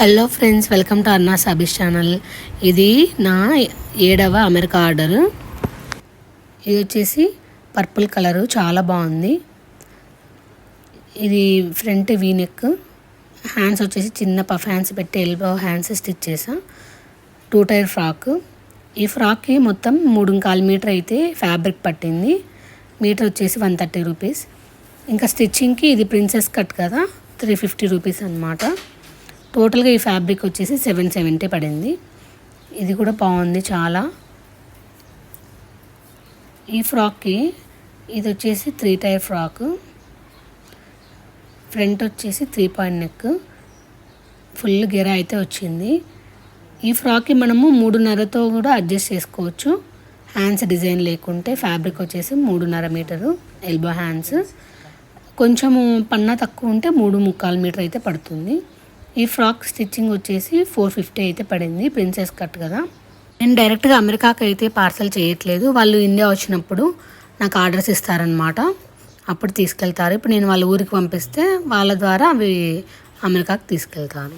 Hello friends, welcome to Arnas Abhish channel. ఇది నా 7వ అమెరికా ఆర్డర్. ఇది వచ్చేసి పర్పుల్ కలరు, చాలా బాగుంది. ఇది ఫ్రంట్ వీ నెక్, హ్యాండ్స్ వచ్చేసి చిన్న పఫ్ హ్యాండ్స్ పెట్టి ఎల్బో హ్యాండ్స్ స్టిచ్ చేసా. 2 టైర్ ఫ్రాక్. ఈ ఫ్రాక్కి మొత్తం 3.25 మీటర్ అయితే ఫ్యాబ్రిక్ పట్టింది. మీటర్ వచ్చేసి 130 రూపీస్. ఇంకా స్టిచ్చింగ్కి ఇది ప్రిన్సెస్ కట్ కదా, 350 రూపీస్ అనమాట. టోటల్గా ఈ ఫ్యాబ్రిక్ వచ్చేసి 770 పడింది. ఇది కూడా బాగుంది చాలా. ఈ ఫ్రాక్కి ఇది వచ్చేసి 3 టైర్ ఫ్రాక్. ఫ్రంట్ వచ్చేసి 3 పాయింట్ నెక్, ఫుల్ గెరా అయితే వచ్చింది. ఈ ఫ్రాక్కి మనము 3.5తో కూడా అడ్జస్ట్ చేసుకోవచ్చు. హ్యాండ్స్ డిజైన్ లేకుంటే. ఫ్యాబ్రిక్ వచ్చేసి 3.5 మీటరు ఎల్బో హ్యాండ్స్. కొంచెము పన్నా తక్కువ ఉంటే 3.25 మీటర్ అయితే పడుతుంది. ఈ ఫ్రాక్ స్టిచ్చింగ్ వచ్చేసి 450 అయితే పడింది. ప్రిన్సెస్ కట్ కదా. నేను డైరెక్ట్గా అమెరికాకి అయితే పార్సల్ చేయట్లేదు. వాళ్ళు ఇండియా వచ్చినప్పుడు నాకు ఆర్డర్స్ ఇస్తారనమాట, అప్పుడు తీసుకెళ్తారు. ఇప్పుడు నేను వాళ్ళ ఊరికి పంపిస్తే వాళ్ళ ద్వారా అవి అమెరికాకి తీసుకెళ్తాను.